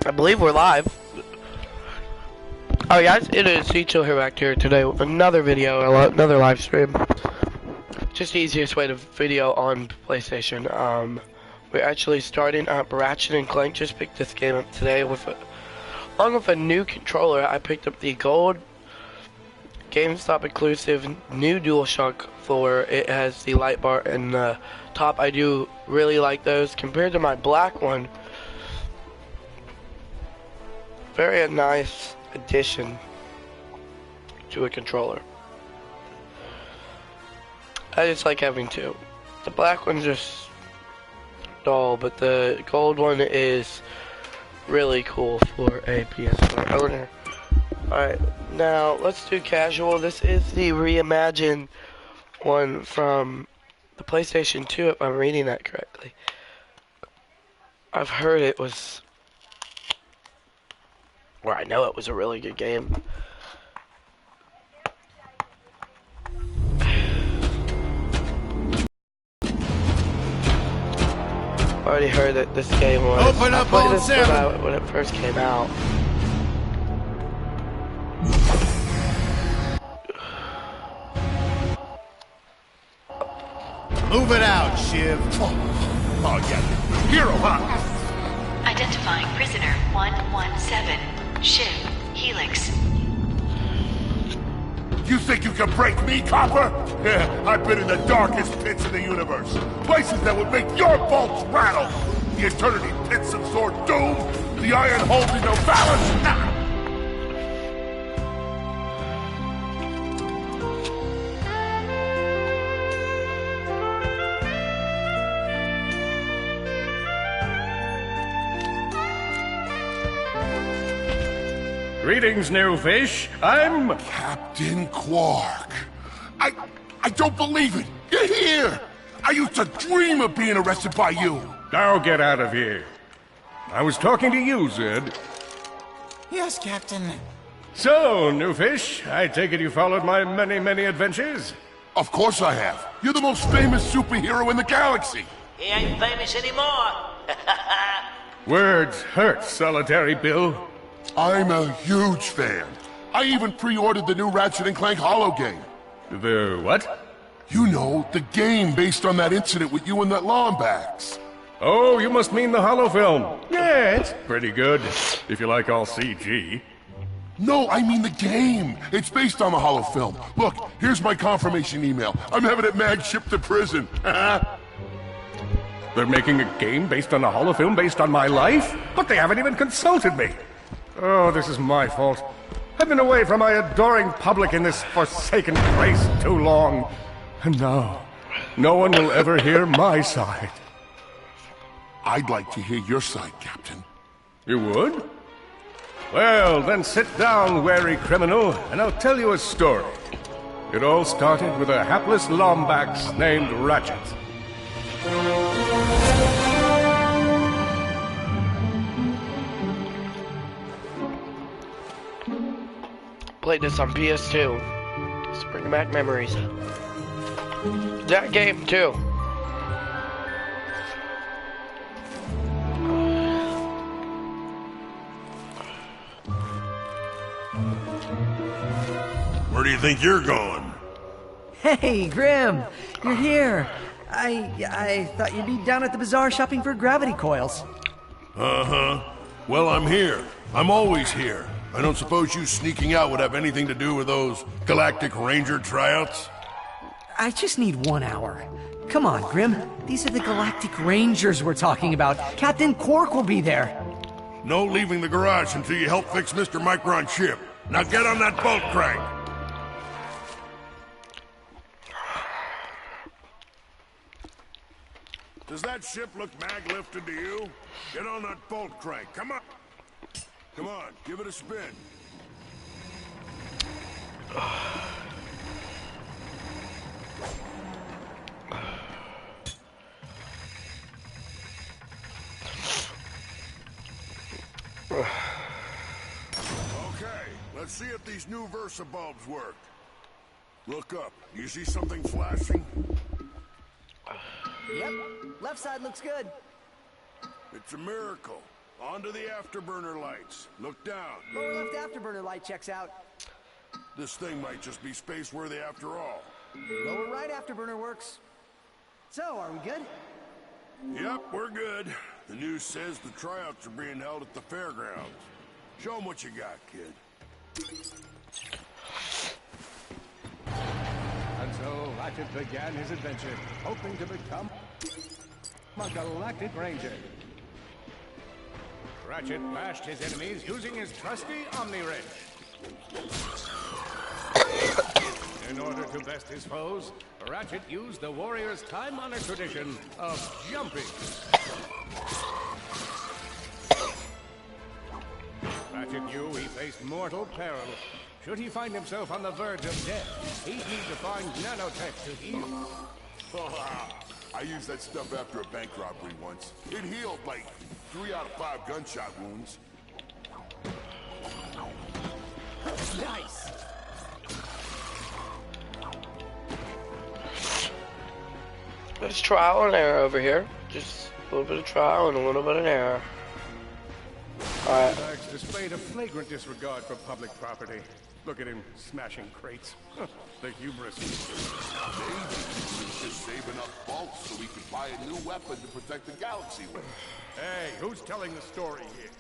I believe we're live. Alright guys, it is Chicho here back here today with another video, another live stream. Just the easiest way to video on PlayStation. We're actually starting up Ratchet and Clank. Just picked this game up today along with a new controller. I picked up the gold GameStop exclusive new DualShock 4. It has the light bar and the top. I do really like those compared to my black one. Very nice addition to a controller. I just like having two. The black one's just dull, but the gold one is really cool for a PS4 owner. Alright, now let's do casual. This is the reimagined one from the PlayStation 2, if I'm reading that correctly. I've heard it was, or I know it was a really good game. I already heard that this game was. Open up on 7 when it first came out. Move it out, Shiv. Oh yeah, hero, huh? Identifying prisoner 117, Shiv, Helix. You think you can break me, copper? Yeah, I've been in the darkest pits of the universe. Places that would make your bolts rattle. The eternity pits of Sword Doom, the iron holding no balance. Nah. Greetings, new fish. I'm Captain Quark. I don't believe it. You're here. I used to dream of being arrested by you. Now get out of here. I was talking to you, Zed. Yes, Captain. So, new fish, I take it you followed my many, many adventures? Of course I have. You're the most famous superhero in the galaxy. He ain't famous anymore. Words hurt, Solitary Bill. I'm a huge fan. I even pre-ordered the new Ratchet and Clank holo game. The what? You know, the game based on that incident with you and that Lombax. Oh, you must mean the holo film. Yeah, it's pretty good, if you like all CG. No, I mean the game. It's based on the holo film. Look, here's my confirmation email. I'm having it mag shipped to prison. They're making a game based on a holo film based on my life? But they haven't even consulted me. Oh, this is my fault. I've been away from my adoring public in this forsaken place too long. And now, no one will ever hear my side. I'd like to hear your side, Captain. You would? Well, then sit down, wary criminal, and I'll tell you a story. It all started with a hapless Lombax named Ratchet. Played this on PS2. Just bring back memories. That game too. Where do you think you're going? Hey, Grim, you're here. I thought you'd be down at the bazaar shopping for gravity coils. Uh-huh. Well, I'm here. I'm always here. I don't suppose you sneaking out would have anything to do with those Galactic Ranger tryouts? I just need 1 hour. Come on, Grim. These are the Galactic Rangers we're talking about. Captain Quark will be there. No leaving the garage until you help fix Mr. Micron's ship. Now get on that bolt crank. Does that ship look mag-lifted to you? Get on that bolt crank. Come on. Come on, give it a spin. Okay, let's see if these new Versa bulbs work. Look up. Do you see something flashing? Yep, left side looks good. It's a miracle. Onto the afterburner lights. Look down. Lower left afterburner light checks out. This thing might just be space-worthy after all. Lower right afterburner works. So, are we good? Yep, we're good. The news says the tryouts are being held at the fairgrounds. Show 'em what you got, kid. And so Ratchet began his adventure, hoping to become a Galactic Ranger. Ratchet bashed his enemies using his trusty Omni Wrench. In order to best his foes, Ratchet used the warrior's time-honored tradition of jumping. Ratchet knew he faced mortal peril. Should he find himself on the verge of death, he'd need to find nanotech to heal. I used that stuff after a bank robbery once. It healed like 3 out of 5 gunshot wounds. Nice! There's trial and error over here. Just a little bit of trial and a little bit of error. Alright. Max displayed a flagrant disregard for public property. Look at him smashing crates. The hubris. Maybe he was just saving up bolts so we could buy a new weapon to protect the galaxy with. Hey, who's telling the story here?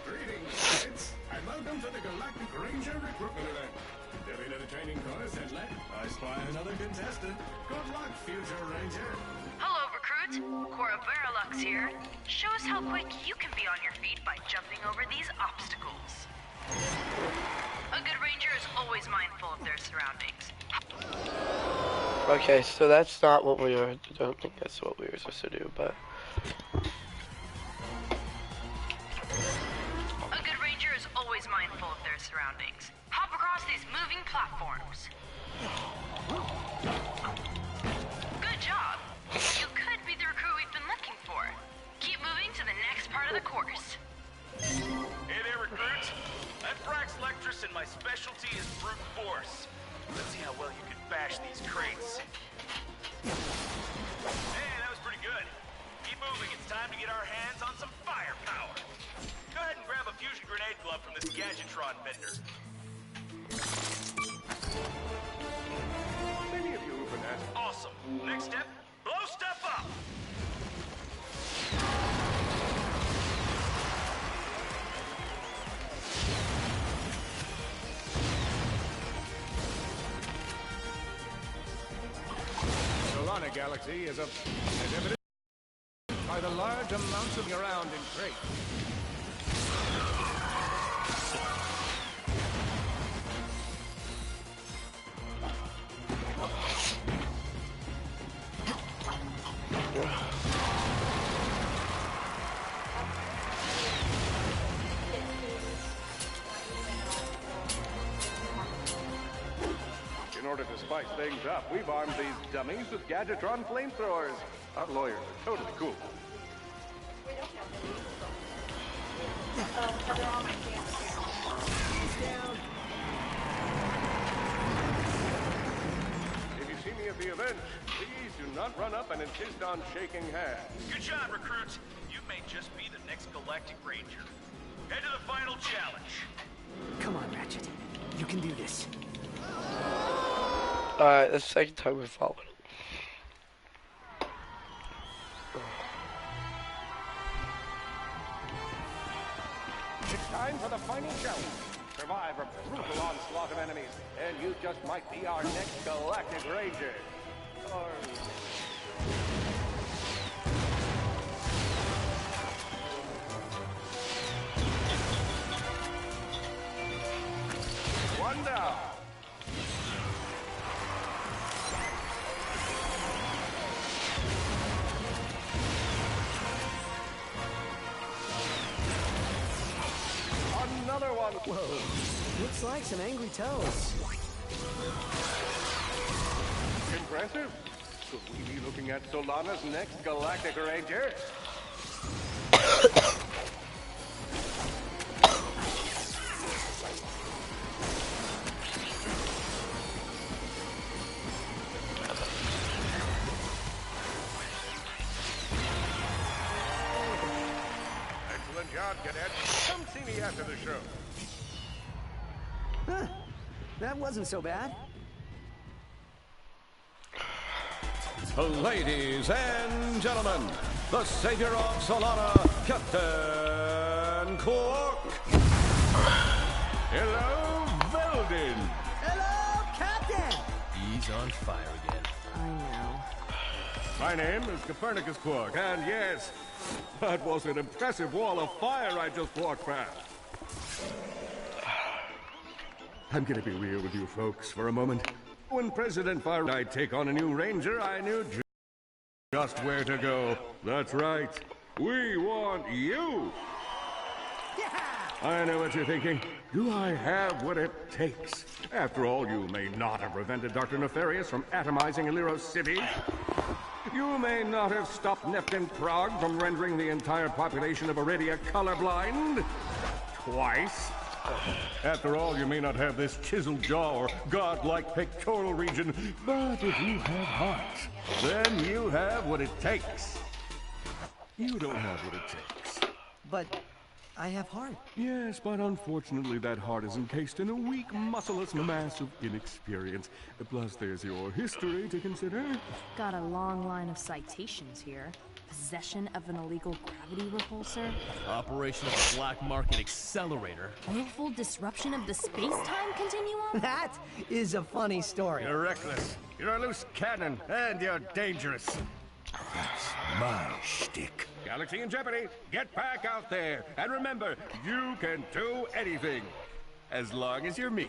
Greetings, kids, and welcome to the Galactic Ranger recruitment event. During the training course at LEC, I spy another contestant. Good luck, future Ranger. Hello, recruit. Cora Veralux here. Show us how quick you can be on your feet by jumping over these obstacles. A good ranger is always mindful of their surroundings. Okay, so that's not what we were. I don't think that's what we were supposed to do, but. A good ranger is always mindful of their surroundings. Hop across these moving platforms. Good job. You could be the recruit we've been looking for. Keep moving to the next part of the course. Hey there, recruit. I'm Brax Lectress, and my specialty is brute force. Let's see how well you can bash these crates. Hey, that was pretty good. Keep moving. It's time to get our hands on some firepower. Go ahead and grab a fusion grenade glove from this Gadgetron vendor. Many of you have been asked. Awesome. Next step, blow stuff up. Solana Galaxy is evident by the large amounts of around in crates. In order to spice things up, we've armed these dummies with Gadgetron flamethrowers. Our lawyers are totally cool. If you see me at the event, please do not run up and insist on shaking hands. Good job, recruit. You may just be the next Galactic Ranger. Head to the final challenge. Come on, Ratchet. You can do this. Alright, that's the second time we followed him. It's time for the final challenge. Survive a brutal onslaught of enemies, and you just might be our next Galactic Ranger. Or... one down. Another one. Whoa. Looks like some angry toes. Impressive. Could we be looking at Solana's next Galactic Ranger? on, cadet. Come see me after the show. Huh. That wasn't so bad. Ladies and gentlemen, the savior of Solana, Captain Quark. Hello, Veldin. Hello, Captain! He's on fire again. I know. My name is Copernicus Quark, and yes, that was an impressive wall of fire I just walked past. I'm gonna be real with you folks for a moment. When President Fire and I take on a new ranger, I knew just where to go. That's right. We want you. Yeah! I know what you're thinking. Do I have what it takes? After all, you may not have prevented Dr. Nefarious from atomizing Illyros City. You may not have stopped Neptune Prague from rendering the entire population of Iridia colorblind. Twice. After all, you may not have this chiseled jaw or godlike pectoral region, but if you have heart, then you have what it takes. You don't have what it takes. But I have heart. Yes, but unfortunately that heart is encased in a weak, muscleless mass of inexperience. Plus there's your history to consider. Got a long line of citations here. Possession of an illegal gravity repulsor. Operation of the black market accelerator. Willful disruption of the space-time continuum? That is a funny story. You're reckless. You're a loose cannon, and you're dangerous. That's my shtick. Galaxy in jeopardy. Get back out there. And remember, you can do anything. As long as you're me.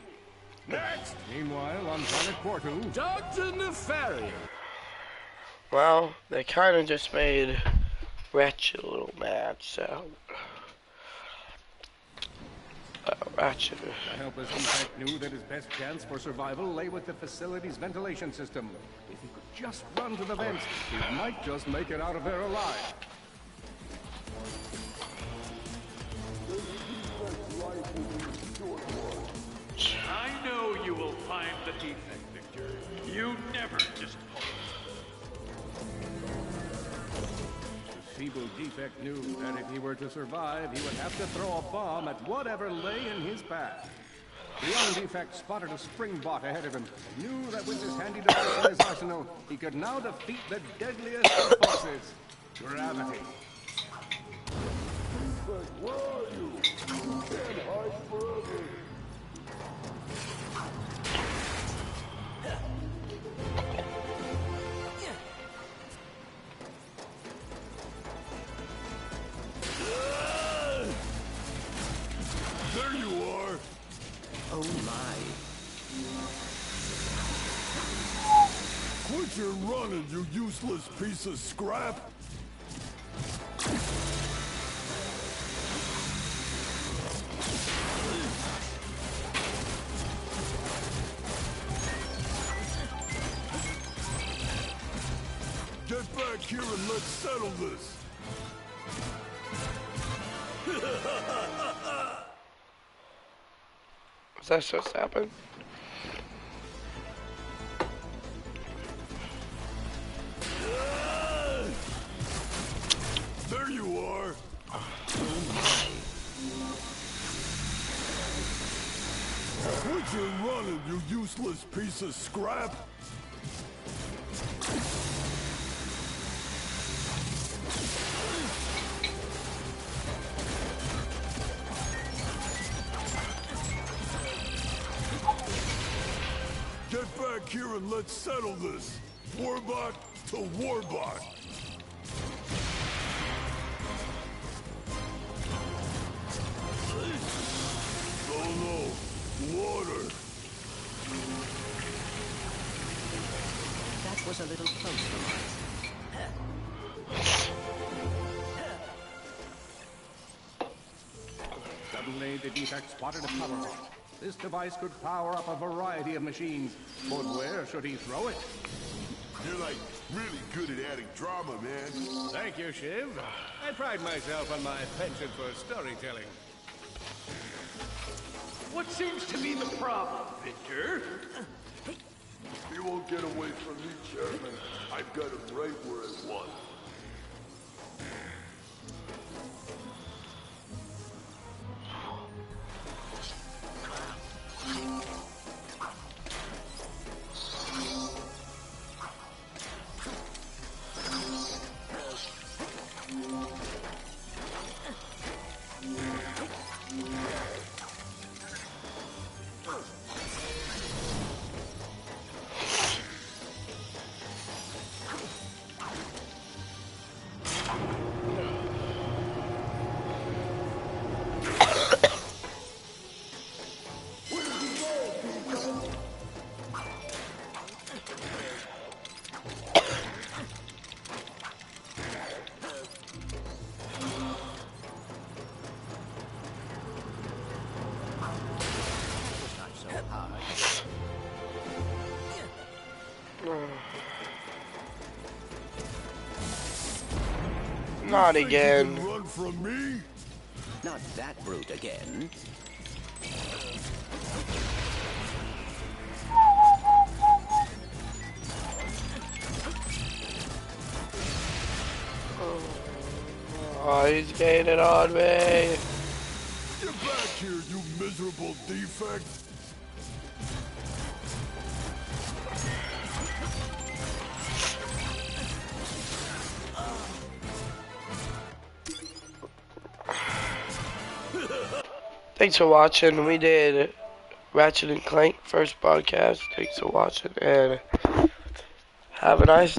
Next! Meanwhile, on planet Portu, Dr. Nefarious. Well, they kind of just made Ratchet a little mad, so... Ratchet... The helpless defect knew that his best chance for survival lay with the facility's ventilation system. If he could just run to the vents, he might just make it out of there alive. I know you will find the defect, Victor. You never disappoint. The feeble defect knew that if he were to survive, he would have to throw a bomb at whatever lay in his path. The young defect spotted a spring bot ahead of him, knew that with this handy device in his arsenal, he could now defeat the deadliest of forces, gravity. Where are you? You can't hide forever. There you are! Oh my. Quit your running, you useless piece of scrap! Get back here and let's settle this! Was that supposed to happen? There you are! Quit your running, you useless piece of scrap! Get back here and let's settle this! Warbot to Warbot! Oh no! Water! That was a little close for us. Suddenly, the defect spotted a power bot. This device could power up a variety of machines, but where should he throw it? You're like really good at adding drama, man. Thank you, Shiv. I pride myself on my penchant for storytelling. What seems to be the problem, Victor? He won't get away from me, Chairman. I've got him right where I want. Not again. Run from me? Not that brute again. Oh, he's gaining on me. Get back here, you miserable defect. Thanks for watching. We did Ratchet and Clank first broadcast. Thanks for watching and have a nice